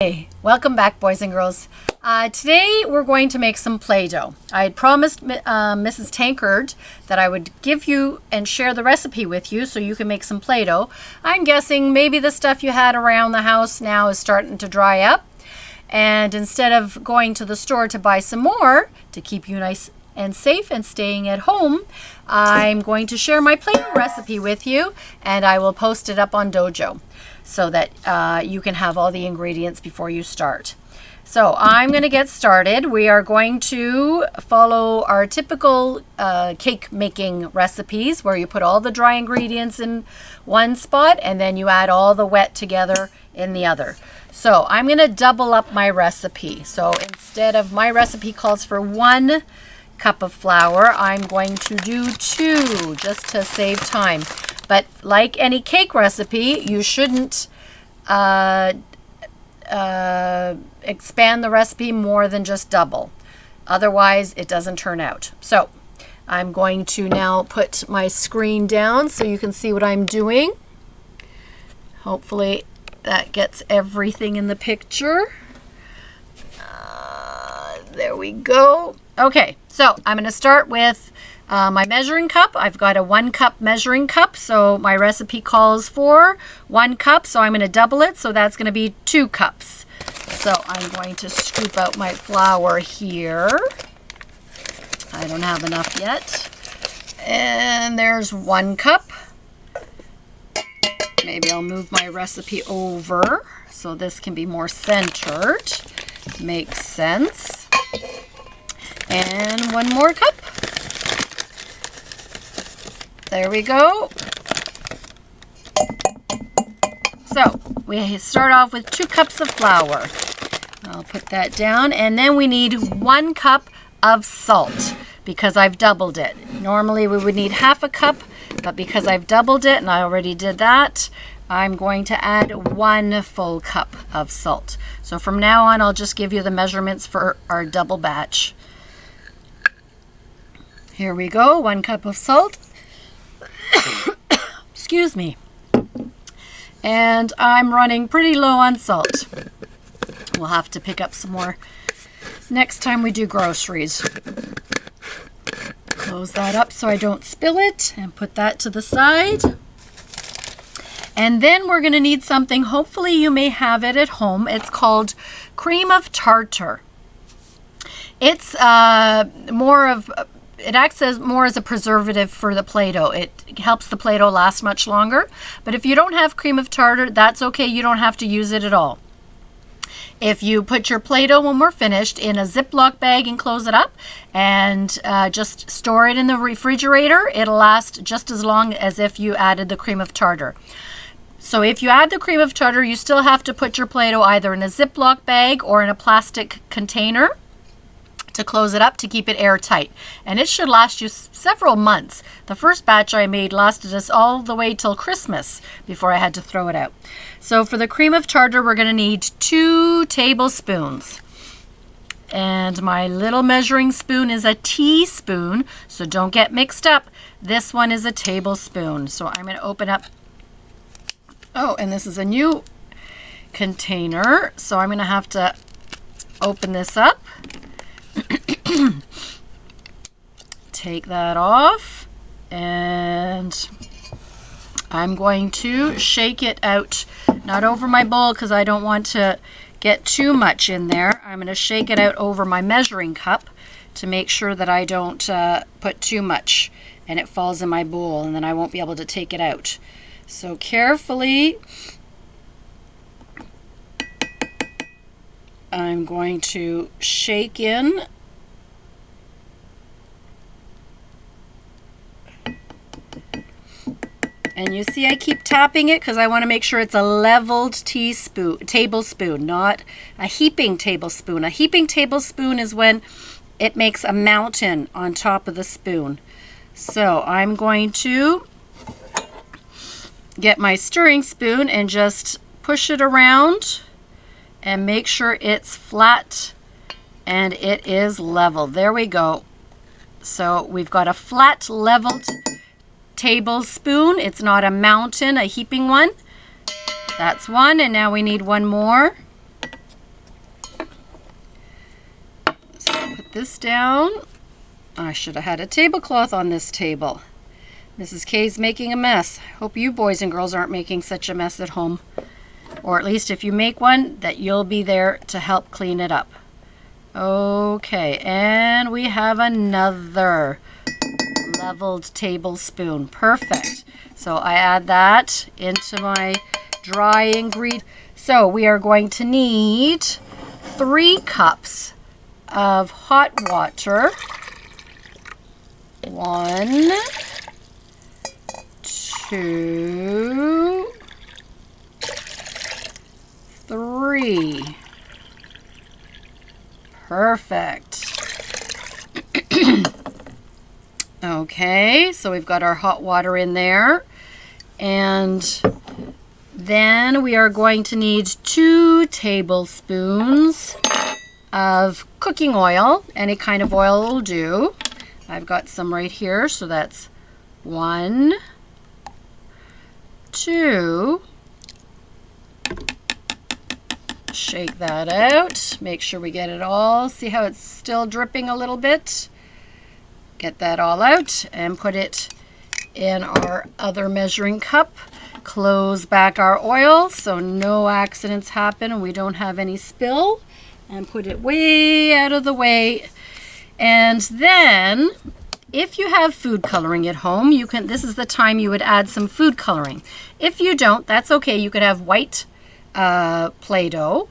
Hey, welcome back, boys and girls. Today we're going to make some Play-Doh. I had promised Mrs. Tankard that I would give you and share the recipe with you so you can make some Play-Doh. I'm guessing maybe the stuff you had around the house now is starting to dry up. And instead of going to the store to buy some more to keep you nice and safe and staying at home, I'm going to share my Play-Doh recipe with you, and I will post it up on Dojo so that you can have all the ingredients before you start. So I'm going to get started. We are going to follow our typical cake making recipes where you put all the dry ingredients in one spot and then you add all the wet together in the other. So I'm going to double up my recipe. So instead of, my recipe calls for 1 cup of flour, I'm going to do 2 just to save time. But like any cake recipe, you shouldn't expand the recipe more than just double. Otherwise, it doesn't turn out. So I'm going to now put my screen down so you can see what I'm doing. Hopefully that gets everything in the picture. There we go. Okay, so I'm going to start with my measuring cup. I've got a 1 cup measuring cup, so my recipe calls for 1 cup, so I'm going to double it, so that's going to be 2 cups. So I'm going to scoop out my flour here. I don't have enough yet. And there's 1 cup. Maybe I'll move my recipe over so this can be more centered. Makes sense. And 1 more cup. There we go. So we start off with 2 cups of flour. I'll put that down. And then we need 1 cup of salt because I've doubled it. Normally we would need half a cup, but because I've doubled it and I already did that, I'm going to add 1 full cup of salt. So from now on, I'll just give you the measurements for our double batch. Here we go, 1 cup of salt. Excuse me. And I'm running pretty low on salt. We'll have to pick up some more next time we do groceries. Close that up so I don't spill it and put that to the side. And then we're going to need something, hopefully you may have it at home. It's called Cream of Tartar. It's it acts as more as a preservative for the Play-Doh. It helps the Play-Doh last much longer. But if you don't have Cream of Tartar, that's okay. You don't have to use it at all. If you put your Play-Doh when we're finished in a Ziploc bag and close it up and just store it in the refrigerator, it'll last just as long as if you added the Cream of Tartar. So if you add the Cream of Tartar, you still have to put your Play-Doh either in a Ziploc bag or in a plastic container to close it up to keep it airtight. And it should last you several months. The first batch I made lasted us all the way till Christmas before I had to throw it out. So for the Cream of Tartar, we're going to need 2 tablespoons. And my little measuring spoon is a teaspoon, so don't get mixed up. This one is a tablespoon. So I'm going to open up. Oh, and this is a new container, so I'm going to have to open this up. Take that off, and I'm going to shake it out, not over my bowl because I don't want to get too much in there. I'm going to shake it out over my measuring cup to make sure that I don't put too much and it falls in my bowl, and then I won't be able to take it out. So carefully, I'm going to shake in. And you see I keep tapping it because I want to make sure it's a leveled tablespoon, not a heaping tablespoon. A heaping tablespoon is when it makes a mountain on top of the spoon. So I'm going to get my stirring spoon and just push it around and make sure it's flat and it is level. There we go. So we've got a flat leveled tablespoon. It's not a mountain, a heaping one. That's one, and now we need one more. this down. I should have had a tablecloth on this table. Mrs. K's making a mess. Hope you boys and girls aren't making such a mess at home. Or at least if you make one, that you'll be there to help clean it up. Okay, and we have another leveled tablespoon. Perfect. So I add that into my dry ingredient. So we are going to need 3 cups of hot water. 1, 2, 3. Perfect. Okay, so we've got our hot water in there. And then we are going to need 2 tablespoons of cooking oil. Any kind of oil will do. I've got some right here, so that's 1, 2. Shake that out. Make sure we get it all. See how it's still dripping a little bit? Get that all out and put it in our other measuring cup. Close back our oil so no accidents happen and we don't have any spill. And put it way out of the way. And then, if you have food coloring at home, you can. This is the time you would add some food coloring. If you don't, that's okay. You could have white Play-Doh.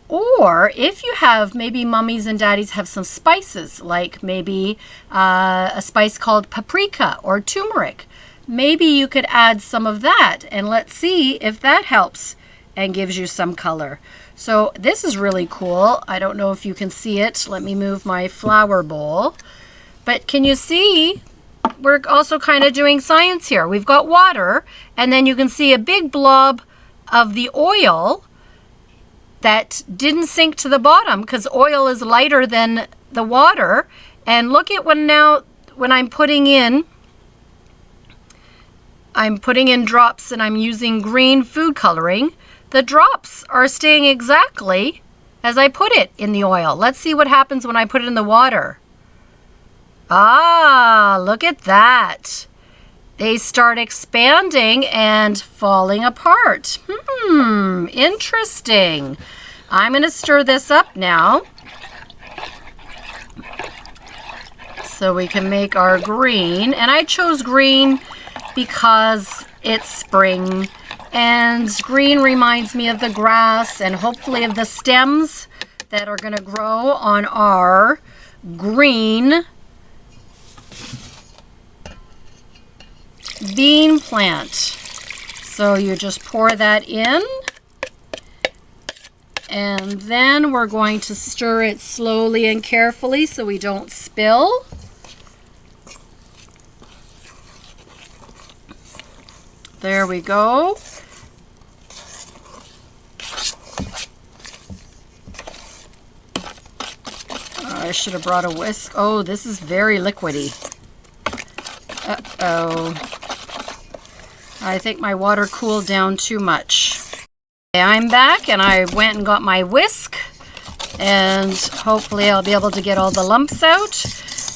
Or if you have, maybe mummies and daddies have some spices, like maybe a spice called paprika or turmeric. Maybe you could add some of that, and let's see if that helps and gives you some color. So this is really cool. I don't know if you can see it. Let me move my flour bowl. But can you see? We're also kind of doing science here. We've got water, and then you can see a big blob of the oil that didn't sink to the bottom because oil is lighter than the water. And look at when I'm putting in drops and I'm using green food coloring. The drops are staying exactly as I put it in the oil. Let's see what happens when I put it in the water. Ah, look at that. They start expanding and falling apart. Interesting. I'm going to stir this up now so we can make our green. And I chose green because it's spring. And green reminds me of the grass and hopefully of the stems that are going to grow on our green bean plant. So you just pour that in, and then we're going to stir it slowly and carefully so we don't spill. There we go. I should have brought a whisk. Oh, this is very liquidy. Uh-oh. I think my water cooled down too much. Okay, I'm back and I went and got my whisk and hopefully I'll be able to get all the lumps out.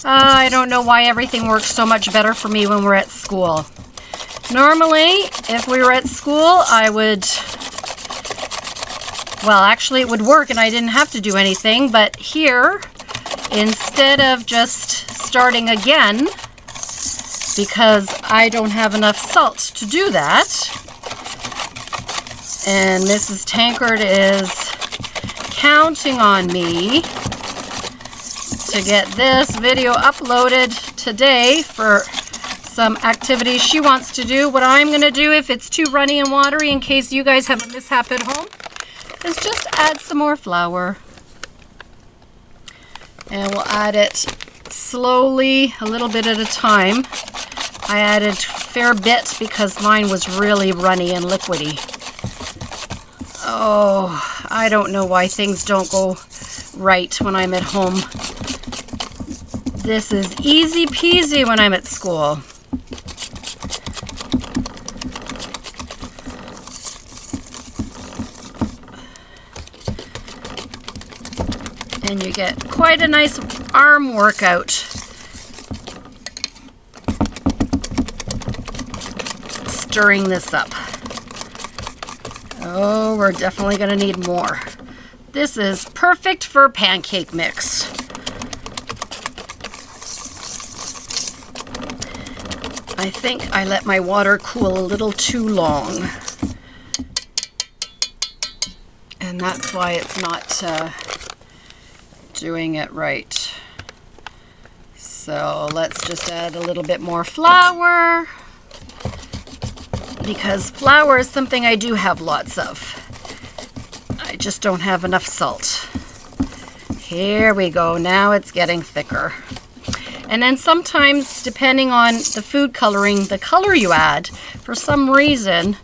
I don't know why everything works so much better for me when we're at school. Normally, if we were at school, I would, well, actually it would work and I didn't have to do anything, but here, instead of just starting again, because I don't have enough salt to do that. And Mrs. Tankard is counting on me to get this video uploaded today for some activities she wants to do. What I'm going to do, if it's too runny and watery, in case you guys have a mishap at home, is just add some more flour. And we'll add it slowly, a little bit at a time. I added a fair bit because mine was really runny and liquidy. Oh, I don't know why things don't go right when I'm at home. This is easy peasy when I'm at school. And you get quite a nice arm workout. Stirring this up. Oh, we're definitely going to need more. This is perfect for pancake mix. I think I let my water cool a little too long. And that's why it's not doing it right. So let's just add a little bit more flour, because flour is something I do have lots of. I just don't have enough salt. Here we go. Now it's getting thicker. And then sometimes, depending on the food coloring, the color you add, for some reason,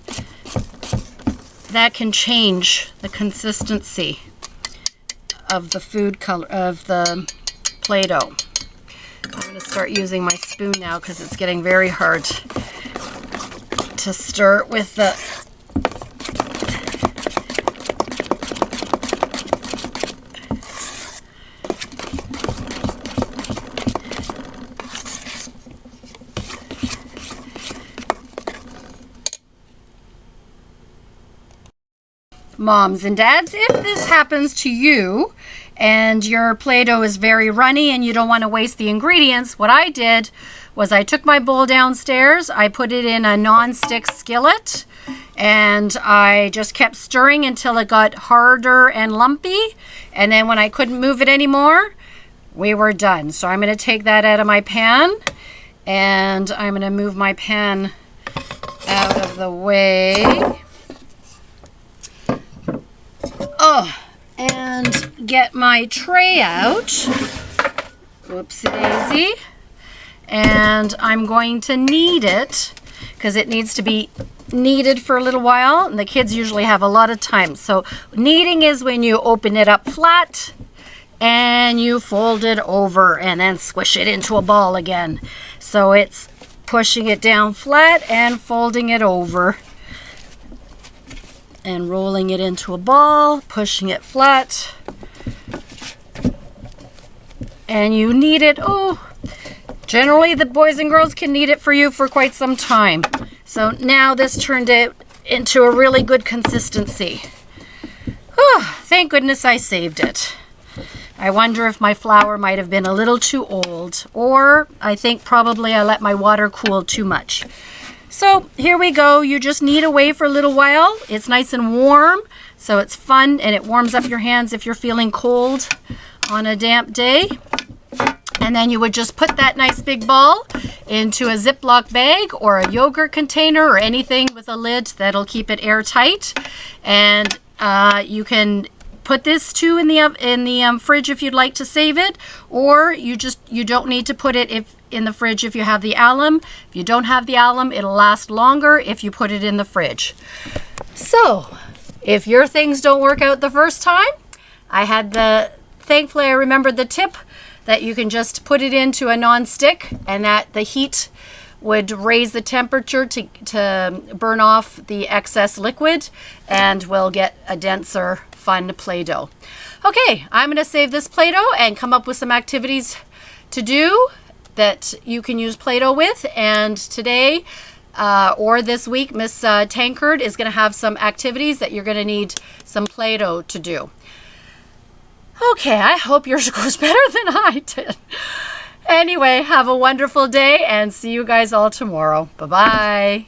that can change the consistency of the food color, of the Play-Doh. I'm going to start using my spoon now because it's getting very hard to stir with the moms and dads, if this happens to you and your Play-Doh is very runny and you don't want to waste the ingredients, what I did was I took my bowl downstairs, I put it in a non-stick skillet, and I just kept stirring until it got harder and lumpy, and then when I couldn't move it anymore, we were done. So I'm going to take that out of my pan, and I'm going to move my pan out of the way. And get my tray out. Whoopsie daisy. And I'm going to knead it because it needs to be kneaded for a little while, and the kids usually have a lot of time. So kneading is when you open it up flat and you fold it over and then squish it into a ball again. So it's pushing it down flat and folding it over and rolling it into a ball, pushing it flat, and you knead it. Oh, generally the boys and girls can knead it for you for quite some time. So now this turned it into a really good consistency. Oh, thank goodness I saved it. I wonder if my flour might have been a little too old, or I think probably I let my water cool too much. So here we go. You just knead away for a little while. It's nice and warm, so it's fun, and it warms up your hands if you're feeling cold on a damp day. And then you would just put that nice big ball into a Ziploc bag or a yogurt container or anything with a lid that'll keep it airtight. And you can put this too in the fridge if you'd like to save it, or you don't need to put it in the fridge if you have the alum. If you don't have the alum, it'll last longer if you put it in the fridge. So if your things don't work out the first time, thankfully I remembered the tip that you can just put it into a non-stick, and that the heat would raise the temperature to burn off the excess liquid, and we'll get a denser, fun Play-Doh. Okay, I'm going to save this Play-Doh and come up with some activities to do that you can use Play-Doh with. And today or this week, Miss Tankard is going to have some activities that you're going to need some Play-Doh to do. Okay, I hope yours goes better than I did. Anyway, have a wonderful day and see you guys all tomorrow. Bye-bye.